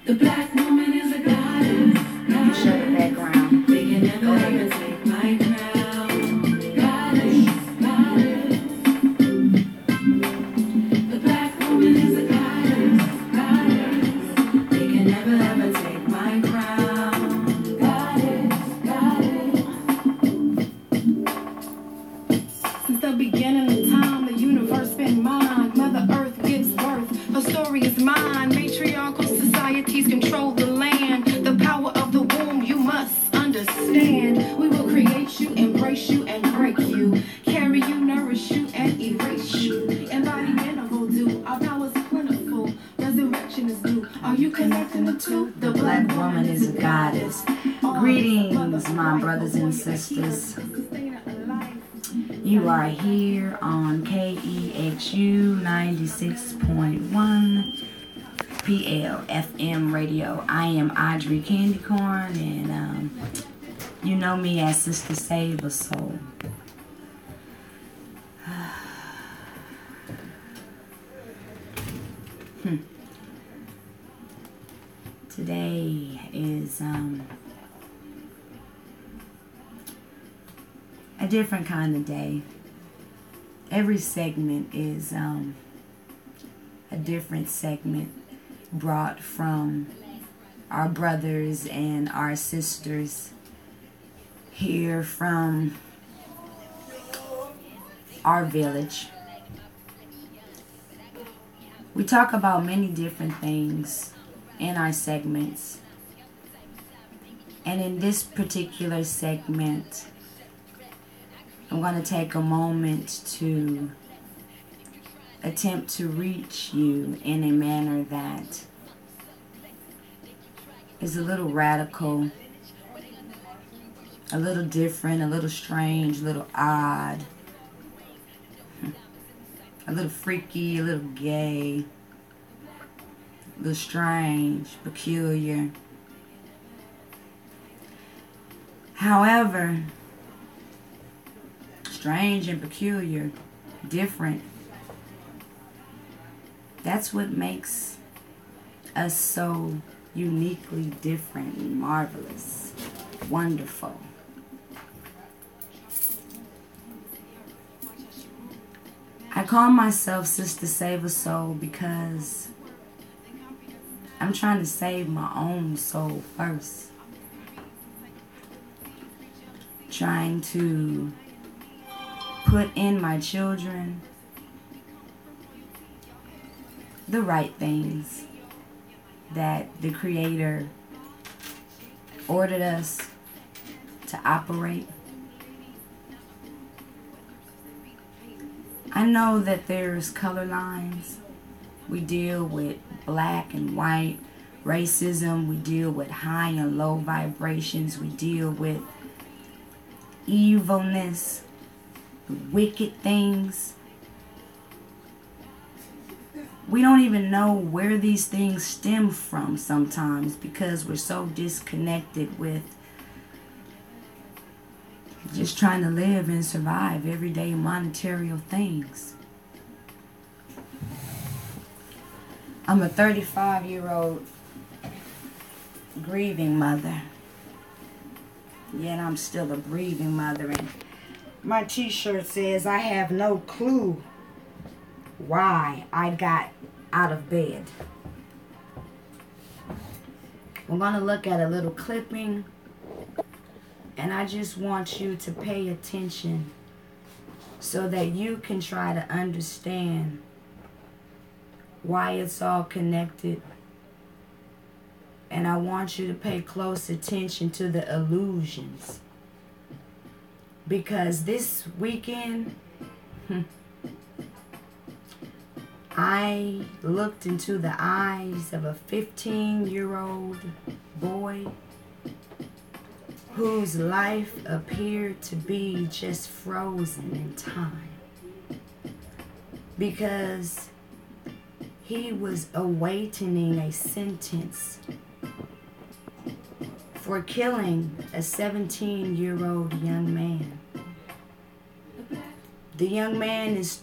The black woman is a goddess. Shut the background. They can never ever take my crown. Goddess, goddess. The black woman is a goddess, goddess. They can never ever take my crown. Goddess, goddess. Since the beginning of time, the universe been mine. Mother Earth gives birth. Her story is mine. Matriarchal societies control the land. The power of the womb you must understand. We will create you, embrace you, and break you. Carry you, nourish you, and erase you. Embodiment of voodoo. Our powers plentiful. Resurrection is due. Are you connecting the two? The black woman is a goddess. Greetings, my brothers and sisters. You are here on KEXU 96.1 PL FM radio. I am Audrey Candy Corn, and you know me as Sister Save a Soul. Today is a different kind of day. Every segment is a different segment brought from our brothers and our sisters here from our village. We talk about many different things in our segments, and in this particular segment I'm going to take a moment to attempt to reach you in a manner that is a little radical, a little different, a little strange, a little odd, a little freaky, a little gay, a little strange, peculiar. However, strange and peculiar, different, that's what makes us so uniquely different and marvelous, wonderful. I call myself Sister Save a Soul because I'm trying to save my own soul first. Trying to put in my children the right things that the Creator ordered us to operate. I know that there's color lines. We deal with black and white racism. We deal with high and low vibrations. We deal with evilness, wicked things. We don't even know where these things stem from sometimes because we're so disconnected with just trying to live and survive everyday monetary things. I'm a 35-year-old grieving mother, yet I'm still a breathing mother, and my t-shirt says I have no clue why I got out of bed. We're going to look at a little clipping, and I just want you to pay attention so that you can try to understand why it's all connected. And I want you to pay close attention to the illusions, because this weekend I looked into the eyes of a 15-year-old boy whose life appeared to be just frozen in time, because he was awaiting a sentence for killing a 17-year-old young man. The young man is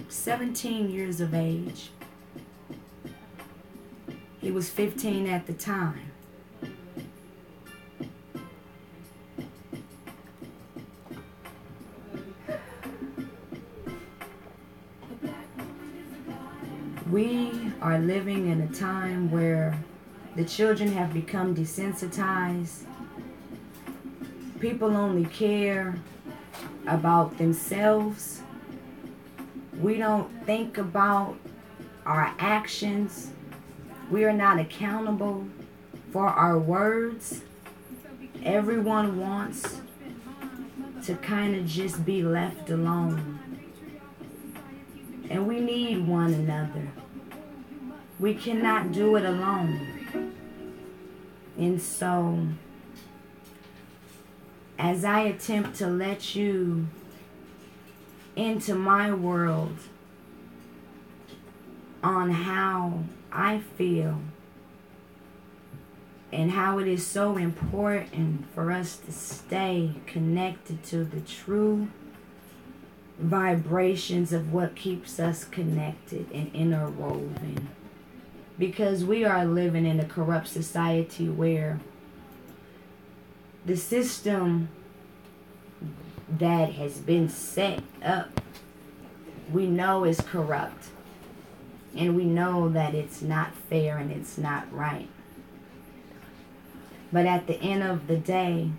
17 years of age. He was 15 at the time. We are living in a time where the children have become desensitized. People only care about themselves. We don't think about our actions. We are not accountable for our words. Everyone wants to kind of just be left alone. And we need one another. We cannot do it alone. And so, as I attempt to let you into my world on how I feel and how it is so important for us to stay connected to the true vibrations of what keeps us connected and interwoven. Because we are living in a corrupt society where the system that has been set up, we know is corrupt. And we know that it's not fair and it's not right. But at the end of the day,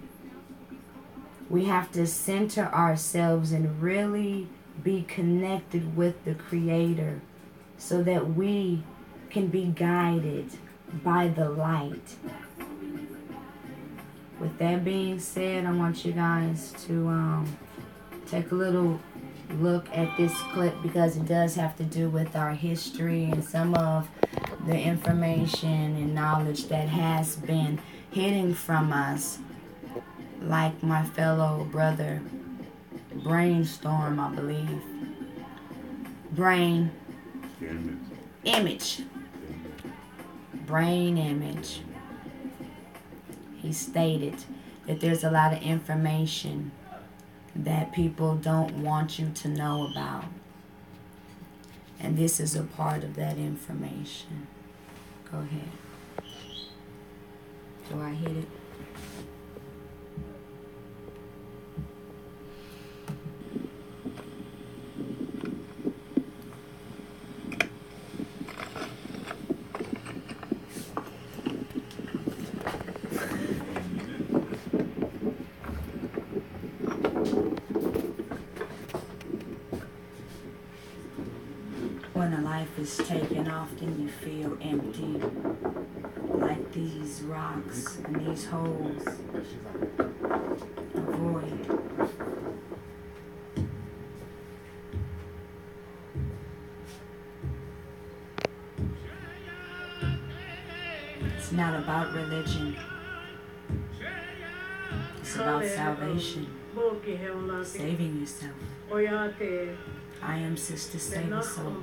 we have to center ourselves and really be connected with the Creator so that we can be guided by the light. With that being said, I want you guys to take a little look at this clip because it does have to do with our history and some of the information and knowledge that has been hidden from us, like my fellow brother Brainstorm, I believe. Brain image. Brain image. He stated that there's a lot of information that people don't want you to know about. And this is a part of that information. Go ahead. Do I hit it? When a life is taken, often you feel empty, like these rocks and these holes, a void. It's not about religion. It's about salvation, saving yourself. I am Sister Save a Soul.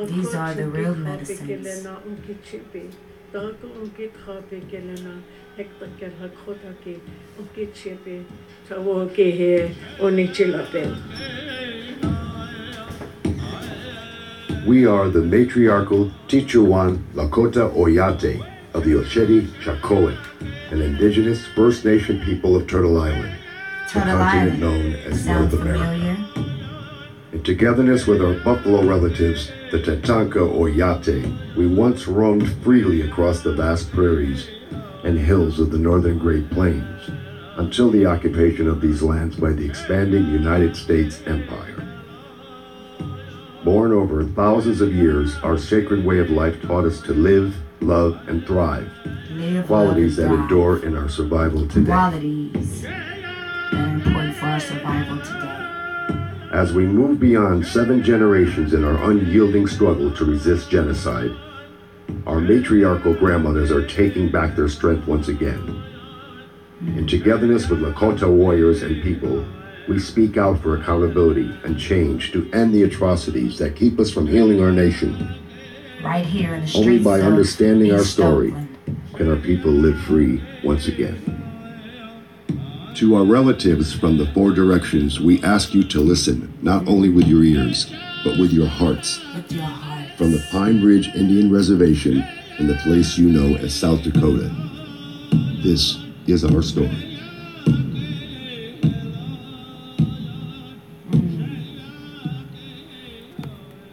These are the real medicines. We are the matriarchal Tichuan Lakota Oyate of the Osheti Chacoan, an indigenous First Nation people of Turtle Island, the continent known as North America. In togetherness with our buffalo relatives, the Tatanka Oyate, we once roamed freely across the vast prairies and hills of the northern Great Plains, until the occupation of these lands by the expanding United States Empire. Born over thousands of years, our sacred way of life taught us to live, love, and thrive, qualities that endure in our survival today. Qualities that are important for our survival today. As we move beyond 7 generations in our unyielding struggle to resist genocide, our matriarchal grandmothers are taking back their strength once again. In togetherness with Lakota warriors and people, we speak out for accountability and change to end the atrocities that keep us from healing our nation. Right here in the streets. Only by understanding our East story Oakland can our people live free once again. To our relatives from the 4 directions, we ask you to listen, not only with your ears, but with your hearts. With your hearts. From the Pine Ridge Indian Reservation in the place you know as South Dakota. This is our story.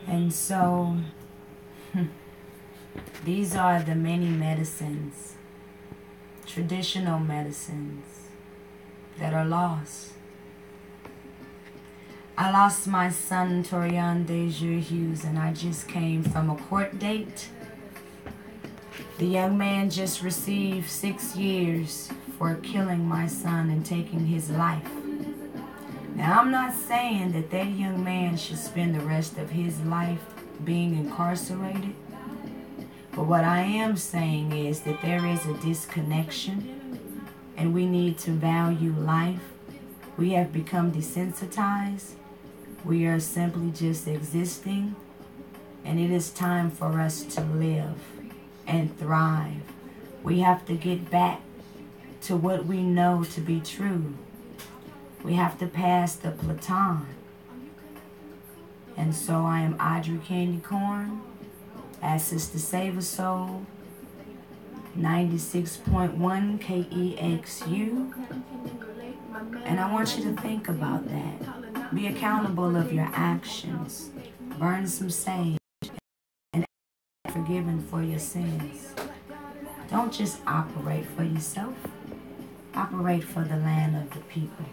And so, these are the many medicines, traditional medicines, that are lost. I lost my son, Torian Desjeux Hughes, and I just came from a court date. The young man just received 6 years for killing my son and taking his life. Now, I'm not saying that that young man should spend the rest of his life being incarcerated. But what I am saying is that there is a disconnection and we need to value life. We have become desensitized. We are simply just existing. And it is time for us to live and thrive. We have to get back to what we know to be true. We have to pass the baton. And so I am Audrey Candy Corn, as Sister Save a Soul, 96.1 KEXU. And I want you to think about that. Be accountable of your actions. Burn some sage and be forgiven for your sins. Don't just operate for yourself. Operate for the land of the people.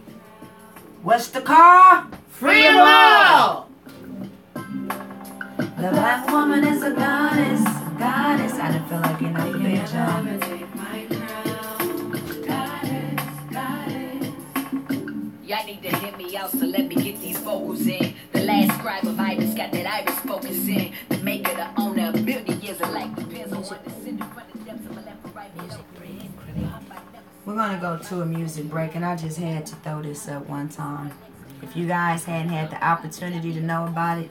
What's the call? Freedom all! The black woman is a goddess, goddess. I didn't feel like getting up there, y'all. Y'all need to hit me out, so let me get these vocals in. The last scribe of Iris got that Iris focus in. The maker, the owner, a billion years of life depends on what the sin in front of the depths of my left and right. We're gonna go to a music break, and I just had to throw this up one time. If you guys hadn't had the opportunity to know about it,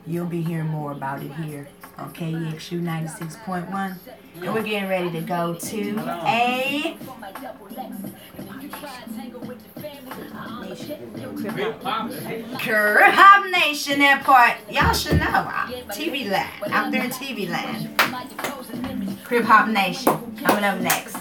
you'll be hearing more about it here on KEXU 96.1. And we're getting ready to go to a Crip Hop Nation Airport. Y'all should know. TV Land. Out there in TV Land. Crip Hop Nation. Coming up next.